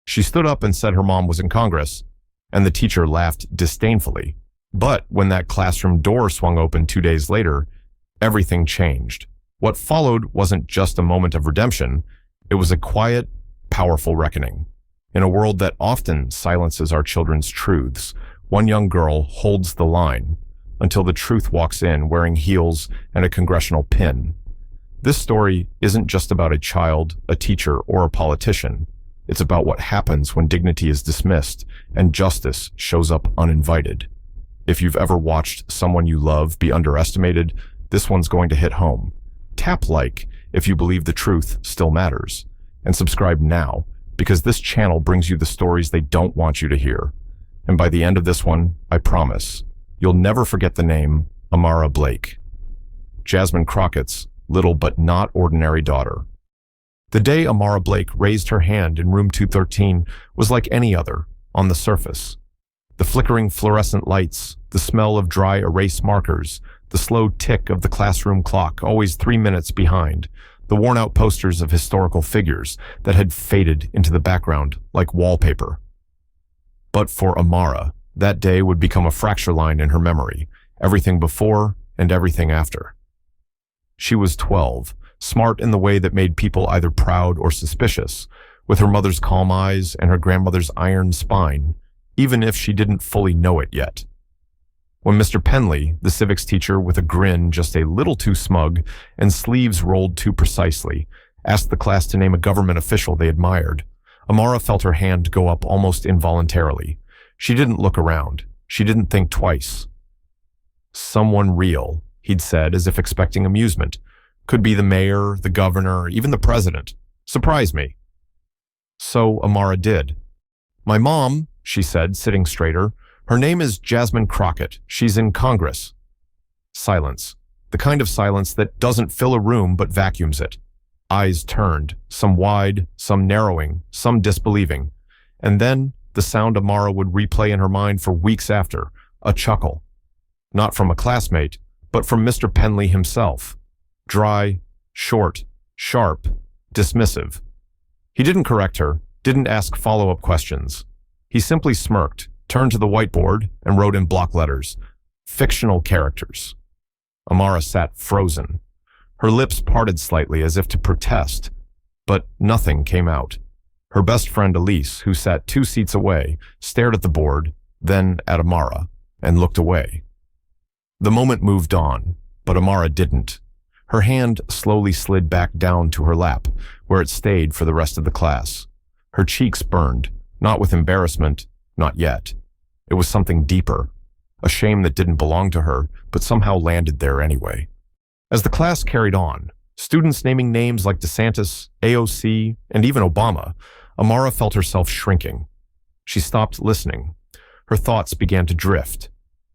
She stood up and said her mom was in Congress, and the teacher laughed disdainfully. But when that classroom door swung open 2 days later, everything changed. What followed wasn't just a moment of redemption, it was a quiet, powerful reckoning. In a world that often silences our children's truths, one young girl holds the line until the truth walks in wearing heels and a congressional pin. This story isn't just about a child, a teacher, or a politician. It's about what happens when dignity is dismissed and justice shows up uninvited. If you've ever watched someone you love be underestimated, this one's going to hit home. Tap like if you believe the truth still matters. And subscribe now, because this channel brings you the stories they don't want you to hear. And by the end of this one, I promise, you'll never forget the name Amara Blake, Jasmine Crockett's little but not ordinary daughter. The day Amara Blake raised her hand in room 213 was like any other, on the surface. The flickering fluorescent lights, the smell of dry erase markers, the slow tick of the classroom clock, always 3 minutes behind, the worn-out posters of historical figures that had faded into the background like wallpaper. But for Amara, that day would become a fracture line in her memory, everything before and everything after. She was 12, smart in the way that made people either proud or suspicious, with her mother's calm eyes and her grandmother's iron spine, even if she didn't fully know it yet. When Mr. Penley, the civics teacher with a grin just a little too smug and sleeves rolled too precisely, asked the class to name a government official they admired, Amara felt her hand go up almost involuntarily. She didn't look around. She didn't think twice. Someone real, he'd said as if expecting amusement. Could be the mayor, the governor, even the president. Surprise me. So Amara did. My mom, she said, sitting straighter. Her name is Jasmine Crockett. She's in Congress. Silence. The kind of silence that doesn't fill a room but vacuums it. Eyes turned, some wide, some narrowing, some disbelieving. And then the sound Amara would replay in her mind for weeks after, a chuckle. Not from a classmate, but from Mr. Penley himself. Dry, short, sharp, dismissive. He didn't correct her, didn't ask follow-up questions. He simply smirked, turned to the whiteboard, and wrote in block letters, "Fictional characters." Amara sat frozen. Her lips parted slightly as if to protest, but nothing came out. Her best friend Elise, who sat 2 seats away, stared at the board, then at Amara, and looked away. The moment moved on, but Amara didn't. Her hand slowly slid back down to her lap, where it stayed for the rest of the class. Her cheeks burned, not with embarrassment, not yet. It was something deeper, a shame that didn't belong to her, but somehow landed there anyway. As the class carried on, students naming names like DeSantis, AOC, and even Obama, Amara felt herself shrinking. She stopped listening. Her thoughts began to drift.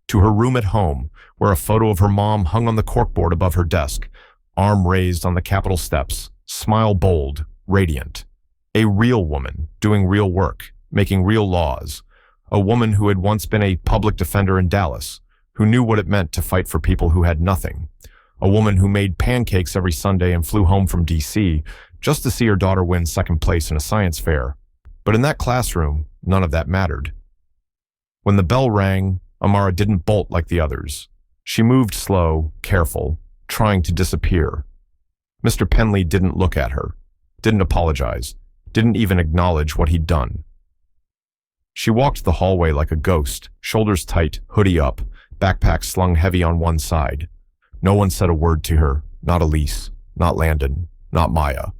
To her room at home, where a photo of her mom hung on the corkboard above her desk, arm raised on the Capitol steps, smile bold, radiant. A real woman, doing real work, making real laws. A woman who had once been a public defender in Dallas, who knew what it meant to fight for people who had nothing. A woman who made pancakes every Sunday and flew home from D.C. just to see her daughter win second place in a science fair. But in that classroom, none of that mattered. When the bell rang, Amara didn't bolt like the others. She moved slow, careful, trying to disappear. Mr. Penley didn't look at her, didn't apologize, didn't even acknowledge what he'd done. She walked the hallway like a ghost, shoulders tight, hoodie up, backpack slung heavy on one side. No one said a word to her, not Elise, not Landon, not Maya.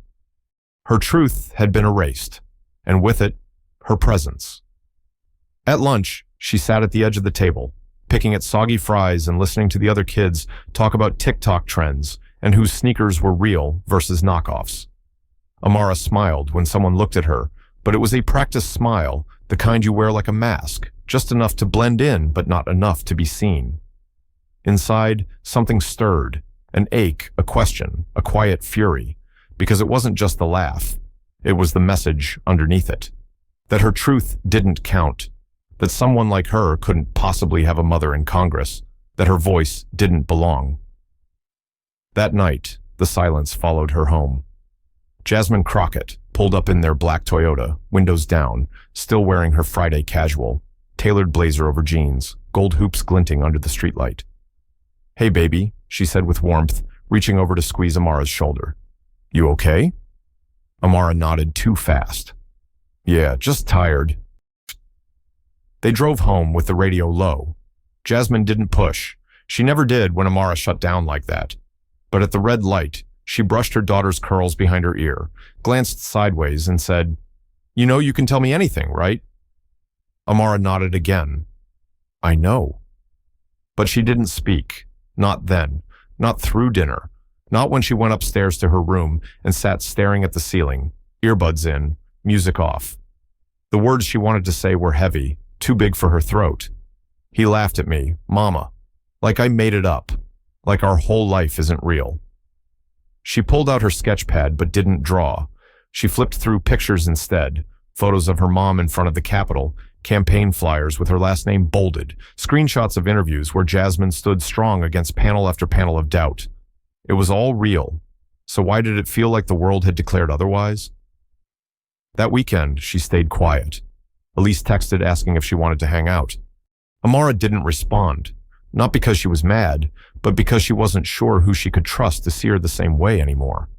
Her truth had been erased, and with it, her presence. At lunch, she sat at the edge of the table, picking at soggy fries and listening to the other kids talk about TikTok trends and whose sneakers were real versus knockoffs. Amara smiled when someone looked at her, but it was a practiced smile, the kind you wear like a mask, just enough to blend in but not enough to be seen. Inside, something stirred, an ache, a question, a quiet fury, because it wasn't just the laugh, it was the message underneath it. That her truth didn't count, that someone like her couldn't possibly have a mother in Congress, that her voice didn't belong. That night, the silence followed her home. Jasmine Crockett pulled up in their black Toyota, windows down, still wearing her Friday casual, tailored blazer over jeans, gold hoops glinting under the streetlight. "Hey, baby," she said with warmth, reaching over to squeeze Amara's shoulder. "You okay?" Amara nodded too fast. "Yeah, just tired." They drove home with the radio low. Jasmine didn't push. She never did when Amara shut down like that. But at the red light, she brushed her daughter's curls behind her ear, glanced sideways, and said, "You know you can tell me anything, right?" Amara nodded again. "I know." But she didn't speak. Not then. Not through dinner. Not when she went upstairs to her room and sat staring at the ceiling, earbuds in, music off. The words she wanted to say were heavy, too big for her throat. "He laughed at me, Mama. Like I made it up. Like our whole life isn't real." She pulled out her sketch pad but didn't draw. She flipped through pictures instead, photos of her mom in front of the Capitol, campaign flyers with her last name bolded, screenshots of interviews where Jasmine stood strong against panel after panel of doubt. It was all real. So why did it feel like the world had declared otherwise? That weekend, she stayed quiet. Elise texted asking if she wanted to hang out. Amara didn't respond, not because she was mad, but because she wasn't sure who she could trust to see her the same way anymore.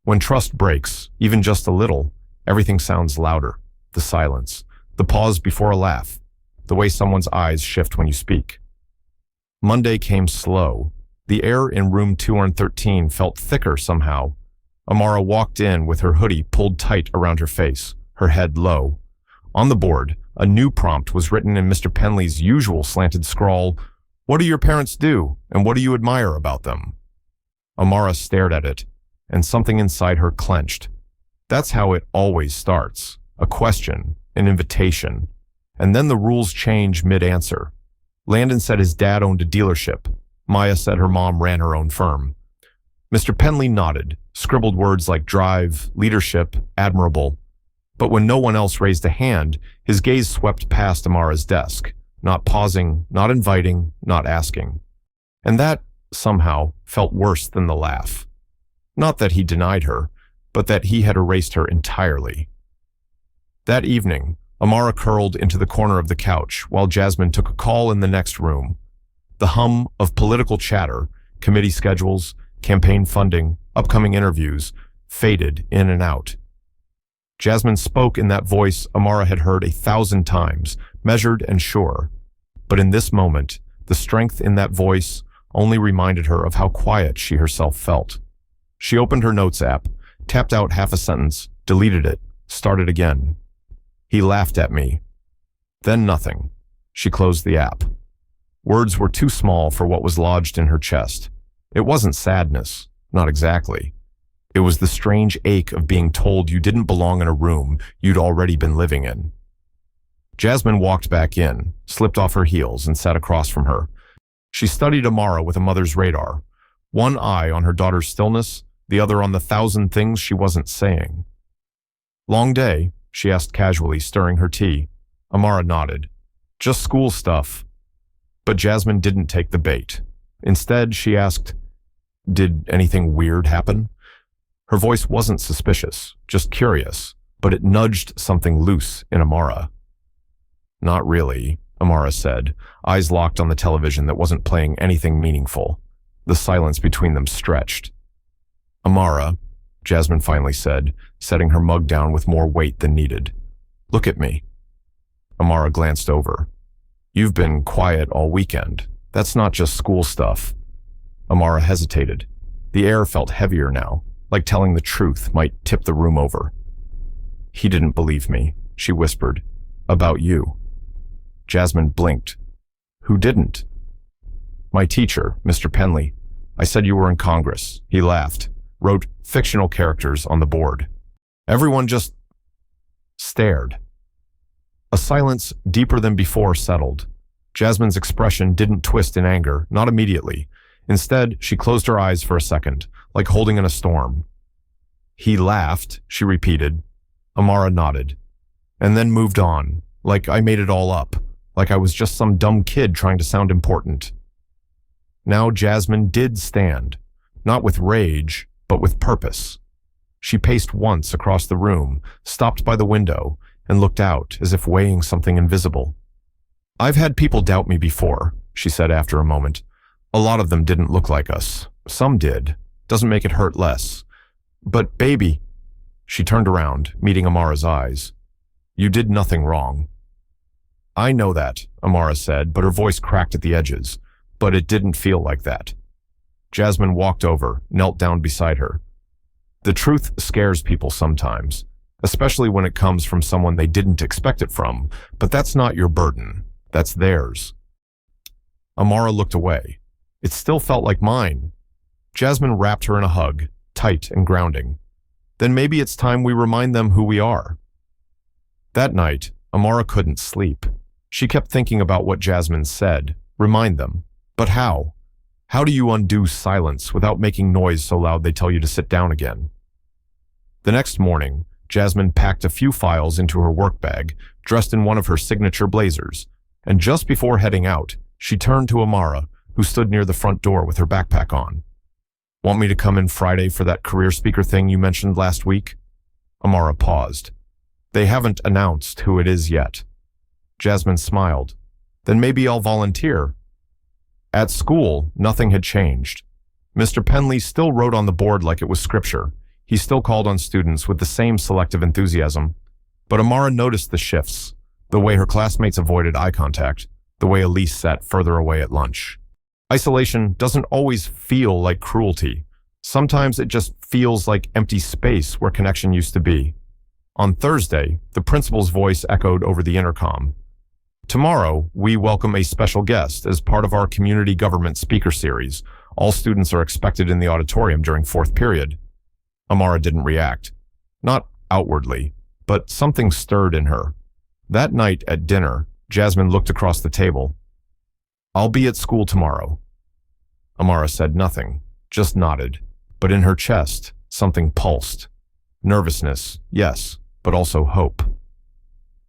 When trust breaks, even just a little, everything sounds louder. The silence, the pause before a laugh, the way someone's eyes shift when you speak. Monday came slow. The air in room 213 felt thicker somehow. Amara walked in with her hoodie pulled tight around her face, her head low. On the board, a new prompt was written in Mr. Penley's usual slanted scrawl, "What do your parents do, and what do you admire about them?" Amara stared at it, and something inside her clenched. That's how it always starts. A question, an invitation. And then the rules change mid-answer. Landon said his dad owned a dealership. Maya said her mom ran her own firm. Mr. Penley nodded, scribbled words like drive, leadership, admirable. But when no one else raised a hand, his gaze swept past Amara's desk, not pausing, not inviting, not asking. And that, somehow, felt worse than the laugh. Not that he denied her, but that he had erased her entirely. That evening, Amara curled into the corner of the couch while Jasmine took a call in the next room. The hum of political chatter, committee schedules, campaign funding, upcoming interviews, faded in and out. Jasmine spoke in that voice Amara had heard 1,000 times, measured and sure. But in this moment, the strength in that voice only reminded her of how quiet she herself felt. She opened her notes app, tapped out half a sentence, deleted it, started again. "He laughed at me." Then nothing. She closed the app. Words were too small for what was lodged in her chest. It wasn't sadness, not exactly. It was the strange ache of being told you didn't belong in a room you'd already been living in. Jasmine walked back in, slipped off her heels, and sat across from her. She studied Amara with a mother's radar, one eye on her daughter's stillness, the other on the 1,000 things she wasn't saying. "Long day?" she asked casually, stirring her tea. Amara nodded. "Just school stuff." But Jasmine didn't take the bait. Instead, she asked, "Did anything weird happen?" Her voice wasn't suspicious, just curious, but it nudged something loose in Amara. "Not really," Amara said, eyes locked on the television that wasn't playing anything meaningful. The silence between them stretched. "Amara," Jasmine finally said, setting her mug down with more weight than needed. "Look at me." Amara glanced over. "You've been quiet all weekend. That's not just school stuff." Amara hesitated. The air felt heavier now, like telling the truth might tip the room over. "He didn't believe me," she whispered. "About you." Jasmine blinked. "Who didn't?" "My teacher, Mr. Penley. I said you were in Congress." He laughed, wrote fictional characters on the board. Everyone just stared. A silence deeper than before settled. Jasmine's expression didn't twist in anger, not immediately. Instead, she closed her eyes for a second, like holding in a storm. "He laughed," she repeated. Amara nodded, and then moved on, like I made it all up, like I was just some dumb kid trying to sound important. Now Jasmine did stand, not with rage, but with purpose. She paced once across the room, stopped by the window, and looked out as if weighing something invisible. "I've had people doubt me before," she said after a moment. "A lot of them didn't look like us. Some did. Doesn't make it hurt less. But baby," she turned around, meeting Amara's eyes, "you did nothing wrong." "I know that," Amara said, but her voice cracked at the edges. "But it didn't feel like that." Jasmine walked over, knelt down beside her. "The truth scares people sometimes, especially when it comes from someone they didn't expect it from, but that's not your burden. That's theirs." Amara looked away. It still felt like mine. Jasmine wrapped her in a hug, tight and grounding. "Then maybe it's time we remind them who we are." That night, Amara couldn't sleep. She kept thinking about what Jasmine said. Remind them. But how? How do you undo silence without making noise so loud they tell you to sit down again? The next morning, Jasmine packed a few files into her work bag, dressed in one of her signature blazers, and just before heading out, she turned to Amara, who stood near the front door with her backpack on. "Want me to come in Friday for that career speaker thing you mentioned last week?" Amara paused. "They haven't announced who it is yet." Jasmine smiled. "Then maybe I'll volunteer." At school, nothing had changed. Mr. Penley still wrote on the board like it was scripture. He still called on students with the same selective enthusiasm. But Amara noticed the shifts, the way her classmates avoided eye contact, the way Elise sat further away at lunch. Isolation doesn't always feel like cruelty. Sometimes it just feels like empty space where connection used to be. On Thursday, the principal's voice echoed over the intercom. "Tomorrow, we welcome a special guest as part of our community government speaker series. All students are expected in the auditorium during fourth period." Amara didn't react. Not outwardly, but something stirred in her. That night at dinner, Jasmine looked across the table. "I'll be at school tomorrow." Amara said nothing, just nodded, but in her chest, something pulsed. Nervousness, yes, but also hope.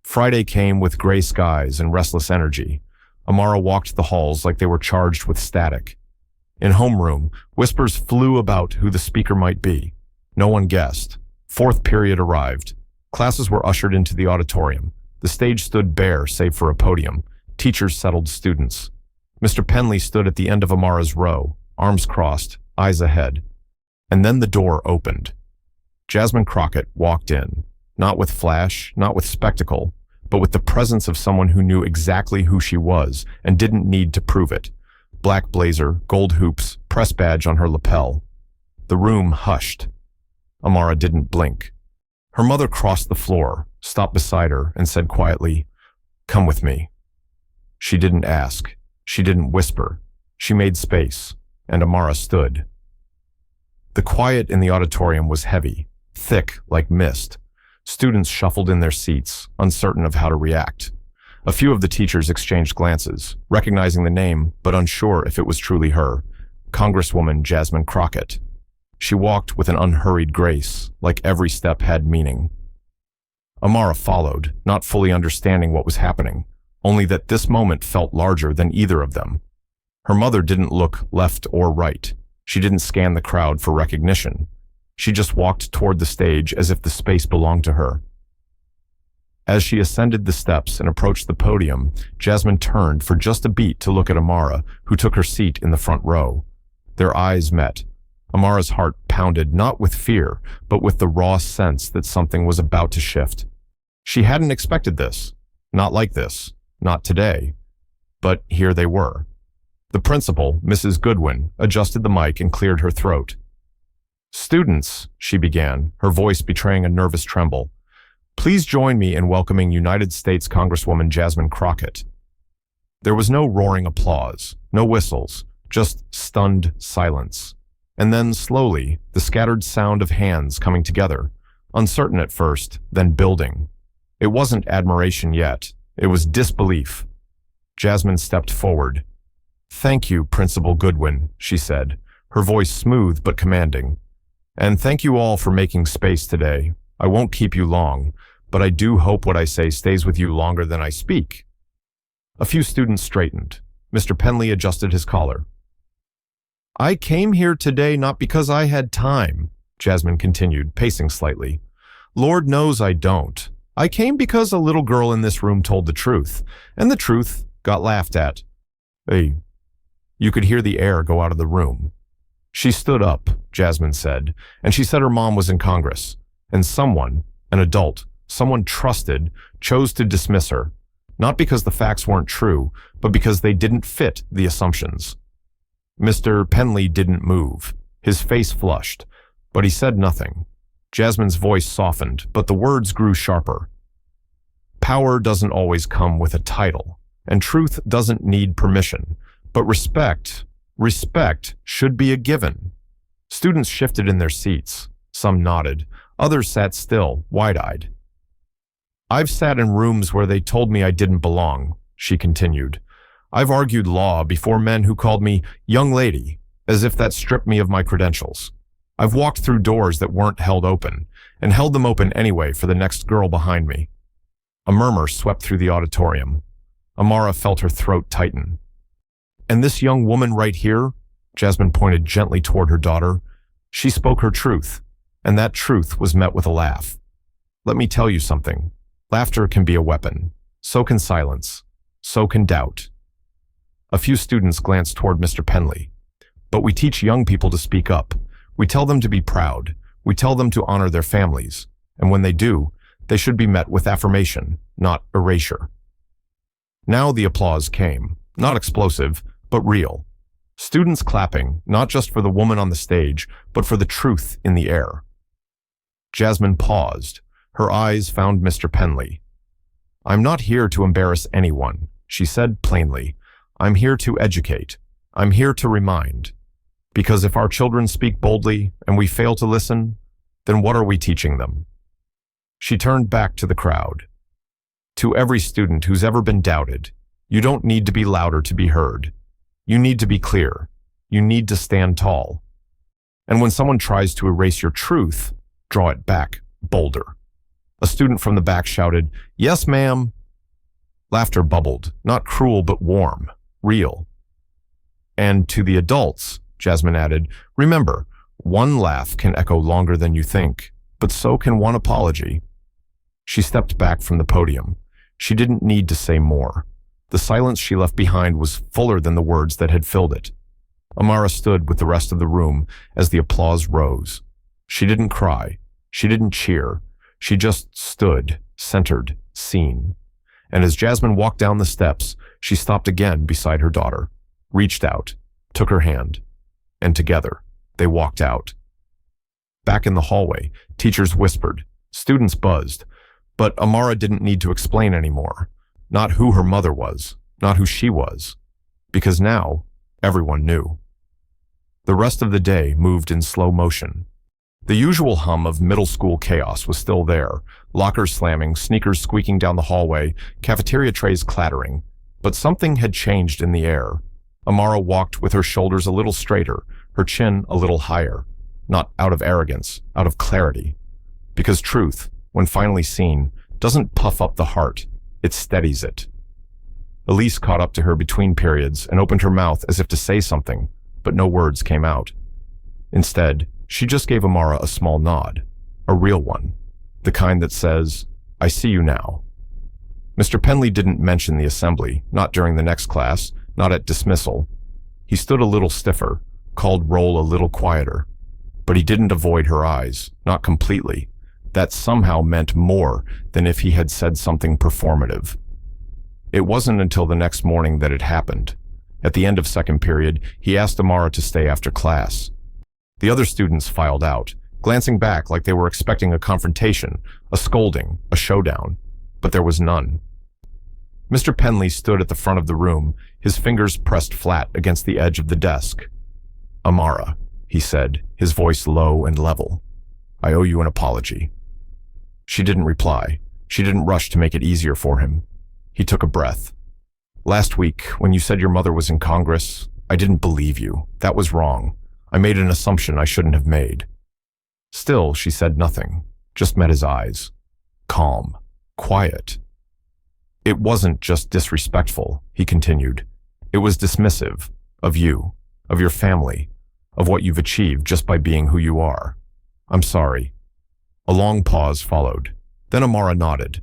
Friday came with gray skies and restless energy. Amara walked the halls like they were charged with static. In homeroom, whispers flew about who the speaker might be. No one guessed. Fourth period arrived. Classes were ushered into the auditorium. The stage stood bare save for a podium. Teachers settled students. Mr. Penley stood at the end of Amara's row, arms crossed, eyes ahead. And then the door opened. Jasmine Crockett walked in, not with flash, not with spectacle, but with the presence of someone who knew exactly who she was and didn't need to prove it. Black blazer, gold hoops, press badge on her lapel. The room hushed. Amara didn't blink. Her mother crossed the floor, stopped beside her, and said quietly, "Come with me." She didn't ask. She didn't whisper. She made space, and Amara stood. The quiet in the auditorium was heavy, thick like mist. Students shuffled in their seats, uncertain of how to react. A few of the teachers exchanged glances, recognizing the name, but unsure if it was truly her, Congresswoman Jasmine Crockett. She walked with an unhurried grace, like every step had meaning. Amara followed, not fully understanding what was happening, only that this moment felt larger than either of them. Her mother didn't look left or right. She didn't scan the crowd for recognition. She just walked toward the stage as if the space belonged to her. As she ascended the steps and approached the podium, Jasmine turned for just a beat to look at Amara, who took her seat in the front row. Their eyes met. Amara's heart pounded not with fear, but with the raw sense that something was about to shift. She hadn't expected this. Not like this. Not today. But here they were. The principal, Mrs. Goodwin, adjusted the mic and cleared her throat. "Students," she began, her voice betraying a nervous tremble, "please join me in welcoming United States Congresswoman Jasmine Crockett." There was no roaring applause, no whistles, just stunned silence. And then, slowly, the scattered sound of hands coming together, uncertain at first, then building. It wasn't admiration yet. It was disbelief. Jasmine stepped forward. "Thank you, Principal Goodwin," she said, her voice smooth but commanding. "And thank you all for making space today. I won't keep you long, but I do hope what I say stays with you longer than I speak." A few students straightened. Mr. Penley adjusted his collar. "I came here today not because I had time," Jasmine continued, pacing slightly. Lord knows I don't. I came because a little girl in this room told the truth, and the truth got laughed at. Hey, you could hear the air go out of the room. She stood up, Jasmine said, and she said her mom was in Congress, and someone, an adult, someone trusted, chose to dismiss her, not because the facts weren't true, but because they didn't fit the assumptions. Mr. Penley didn't move. His face flushed, but he said nothing. Jasmine's voice softened, but the words grew sharper. Power doesn't always come with a title, and truth doesn't need permission, but respect should be a given. Students shifted in their seats. Some nodded. Others sat still, wide-eyed. I've sat in rooms where they told me I didn't belong, she continued. I've argued law before men who called me young lady, as if that stripped me of my credentials. I've walked through doors that weren't held open, and held them open anyway for the next girl behind me. A murmur swept through the auditorium. Amara felt her throat tighten. And this young woman right here, Jasmine pointed gently toward her daughter, she spoke her truth, and that truth was met with a laugh. Let me tell you something. Laughter can be a weapon. So can silence. So can doubt. A few students glanced toward Mr. Penley. But we teach young people to speak up. We tell them to be proud. We tell them to honor their families. And when they do, they should be met with affirmation, not erasure. Now the applause came, not explosive, but real. Students clapping, not just for the woman on the stage, but for the truth in the air. Jasmine paused. Her eyes found Mr. Penley. I'm not here to embarrass anyone, she said plainly. I'm here to educate. I'm here to remind. Because if our children speak boldly and we fail to listen, then what are we teaching them? She turned back to the crowd. To every student who's ever been doubted, you don't need to be louder to be heard. You need to be clear. You need to stand tall. And when someone tries to erase your truth, draw it back bolder. A student from the back shouted, "Yes, ma'am." Laughter bubbled, not cruel but warm, real. And to the adults, Jasmine added, remember, one laugh can echo longer than you think, but so can one apology. She stepped back from the podium. She didn't need to say more. The silence she left behind was fuller than the words that had filled it. Amara stood with the rest of the room as the applause rose. She didn't cry. She didn't cheer. She just stood, centered, seen. And as Jasmine walked down the steps, she stopped again beside her daughter, reached out, took her hand, and together, they walked out. Back in the hallway, teachers whispered, students buzzed, but Amara didn't need to explain anymore. Not who her mother was, not who she was, because now everyone knew. The rest of the day moved in slow motion. The usual hum of middle school chaos was still there, lockers slamming, sneakers squeaking down the hallway, cafeteria trays clattering, but something had changed in the air. Amara walked with her shoulders a little straighter, her chin a little higher, not out of arrogance, out of clarity. Because truth, when finally seen, doesn't puff up the heart, it steadies it. Elise caught up to her between periods and opened her mouth as if to say something, but no words came out. Instead, she just gave Amara a small nod, a real one, the kind that says, I see you now. Mr. Penley didn't mention the assembly, not during the next class, not at dismissal. He stood a little stiffer, called roll a little quieter, but he didn't avoid her eyes, not completely. That somehow meant more than if he had said something performative. It wasn't until the next morning that it happened. At the end of second period, he asked Amara to stay after class. The other students filed out, glancing back like they were expecting a confrontation, a scolding, a showdown, but there was none. Mr. Penley stood at the front of the room, his fingers pressed flat against the edge of the desk. Amara, he said, his voice low and level. I owe you an apology. She didn't reply. She didn't rush to make it easier for him. He took a breath. Last week, when you said your mother was in Congress, I didn't believe you. That was wrong. I made an assumption I shouldn't have made. Still, she said nothing, just met his eyes. Calm, quiet. It wasn't just disrespectful, he continued. It was dismissive of you, of your family, of what you've achieved just by being who you are. I'm sorry. A long pause followed. Then Amara nodded.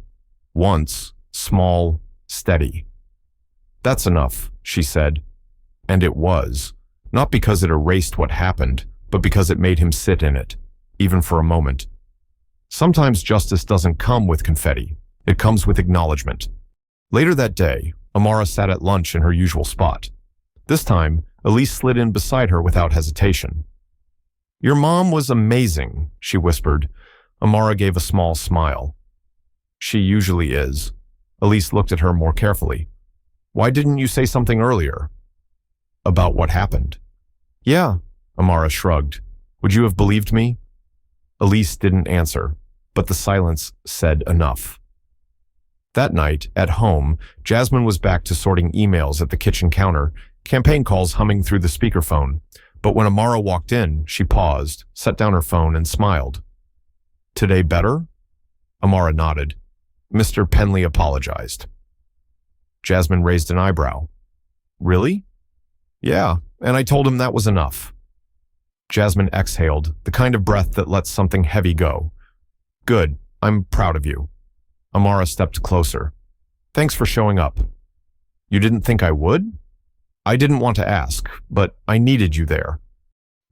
Once, small, steady. That's enough, she said. And it was. Not because it erased what happened, but because it made him sit in it, even for a moment. Sometimes justice doesn't come with confetti. It comes with acknowledgement. Later that day, Amara sat at lunch in her usual spot. This time, Elise slid in beside her without hesitation. Your mom was amazing, she whispered. Amara gave a small smile. She usually is. Elise looked at her more carefully. Why didn't you say something earlier? About what happened? Yeah, Amara shrugged. Would you have believed me? Elise didn't answer, but the silence said enough. That night, at home, Jasmine was back to sorting emails at the kitchen counter, campaign calls humming through the speakerphone. But when Amara walked in, she paused, set down her phone, and smiled. Today better? Amara nodded. Mr. Penley apologized. Jasmine raised an eyebrow. Really? Yeah, and I told him that was enough. Jasmine exhaled, the kind of breath that lets something heavy go. Good, I'm proud of you. Amara stepped closer. Thanks for showing up. You didn't think I would? I didn't want to ask, but I needed you there.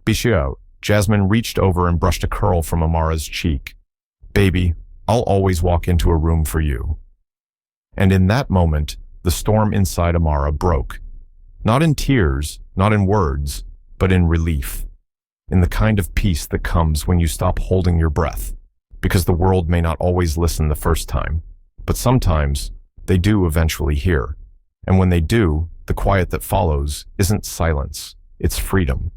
Bishio, Jasmine reached over and brushed a curl from Amara's cheek. Baby, I'll always walk into a room for you. And in that moment, the storm inside Amara broke. Not in tears, not in words, but in relief. In the kind of peace that comes when you stop holding your breath. Because the world may not always listen the first time, but sometimes they do eventually hear. And when they do, the quiet that follows isn't silence, it's freedom.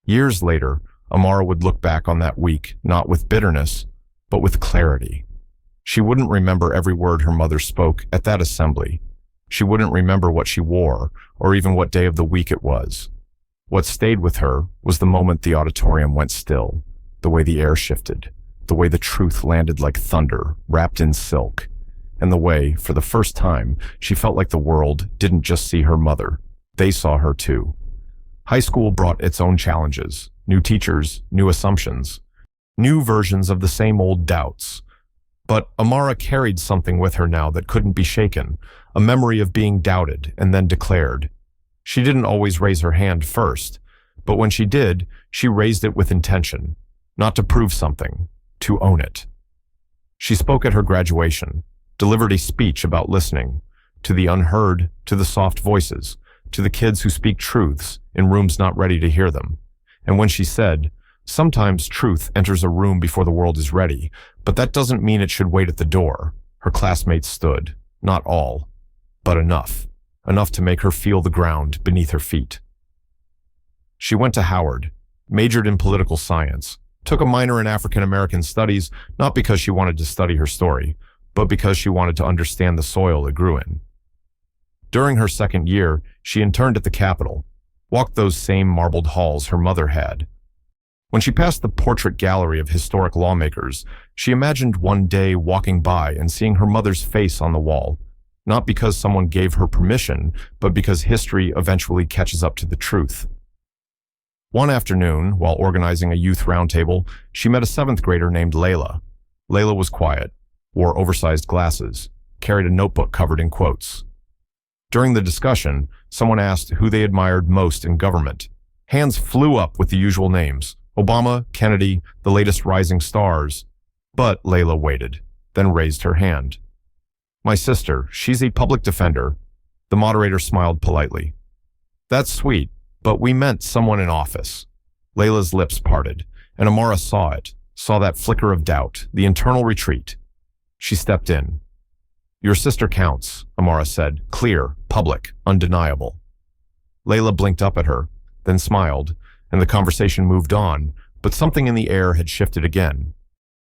Years later, Amara would look back on that week, not with bitterness, but with clarity. She wouldn't remember every word her mother spoke at that assembly. She wouldn't remember what she wore, or even what day of the week it was. What stayed with her was the moment the auditorium went still, the way the air shifted, the way the truth landed like thunder, wrapped in silk, and the way, for the first time, she felt like the world didn't just see her mother. They saw her too. High school brought its own challenges, new teachers, new assumptions, new versions of the same old doubts. But Amara carried something with her now that couldn't be shaken, a memory of being doubted and then declared. She didn't always raise her hand first, but when she did, she raised it with intention, not to prove something, to own it. She spoke at her graduation, delivered a speech about listening, to the unheard, to the soft voices, to the kids who speak truths in rooms not ready to hear them. And when she said, sometimes truth enters a room before the world is ready, but that doesn't mean it should wait at the door, her classmates stood, not all, but enough to make her feel the ground beneath her feet. She went to Howard, majored in political science, took a minor in African American studies, not because she wanted to study her story, but because she wanted to understand the soil it grew in. During her second year, she interned at the Capitol, walked those same marbled halls her mother had. When she passed the portrait gallery of historic lawmakers, she imagined one day walking by and seeing her mother's face on the wall, not because someone gave her permission, but because history eventually catches up to the truth. One afternoon, while organizing a youth roundtable, she met a 7th grader named Layla. Layla was quiet, wore oversized glasses, carried a notebook covered in quotes. During the discussion, someone asked who they admired most in government. Hands flew up with the usual names: Obama, Kennedy, the latest rising stars. But Layla waited, then raised her hand. My sister, she's a public defender. The moderator smiled politely. That's sweet, but we meant someone in office. Layla's lips parted, and Amara saw it, saw that flicker of doubt, the internal retreat. She stepped in. Your sister counts, Amara said, clear, public, undeniable. Layla blinked up at her, then smiled, and the conversation moved on, but something in the air had shifted again.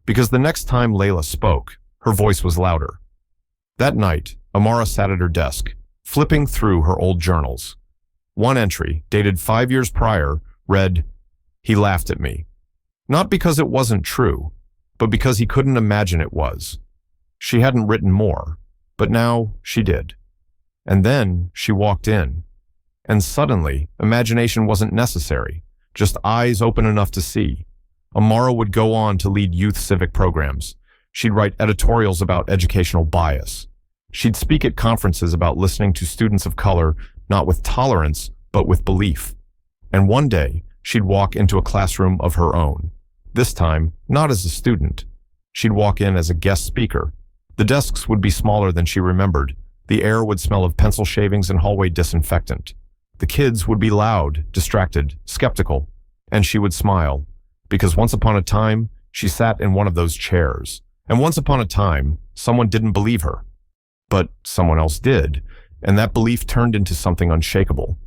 Because the next time Layla spoke, her voice was louder. That night, Amara sat at her desk, flipping through her old journals. One entry, dated 5 years prior, read, He laughed at me. Not because it wasn't true, but because he couldn't imagine it was. She hadn't written more, but now she did. And then she walked in. And suddenly, imagination wasn't necessary, just eyes open enough to see. Amara would go on to lead youth civic programs. She'd write editorials about educational bias. She'd speak at conferences about listening to students of color, not with tolerance, but with belief. And one day, she'd walk into a classroom of her own. This time, not as a student. She'd walk in as a guest speaker. The desks would be smaller than she remembered. The air would smell of pencil shavings and hallway disinfectant. The kids would be loud, distracted, skeptical, and she would smile, because once upon a time, she sat in one of those chairs. And once upon a time, someone didn't believe her. But someone else did, and that belief turned into something unshakable.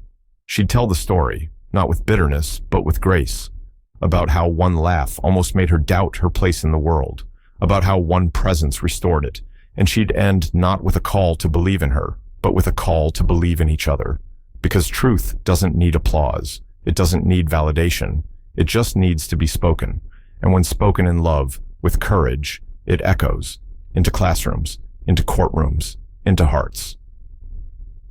She'd tell the story, not with bitterness, but with grace, about how one laugh almost made her doubt her place in the world, about how one presence restored it, and she'd end not with a call to believe in her, but with a call to believe in each other. Because truth doesn't need applause, it doesn't need validation, it just needs to be spoken, and when spoken in love, with courage, it echoes into classrooms, into courtrooms, into hearts.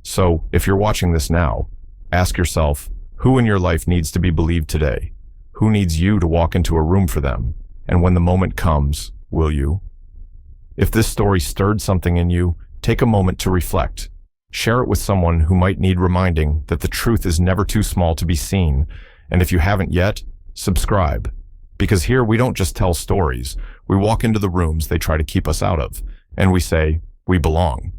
So, if you're watching this now, ask yourself, who in your life needs to be believed today? Who needs you to walk into a room for them? And when the moment comes, will you? If this story stirred something in you, take a moment to reflect. Share it with someone who might need reminding that the truth is never too small to be seen. And if you haven't yet, subscribe. Because here we don't just tell stories, we walk into the rooms they try to keep us out of, and we say, we belong.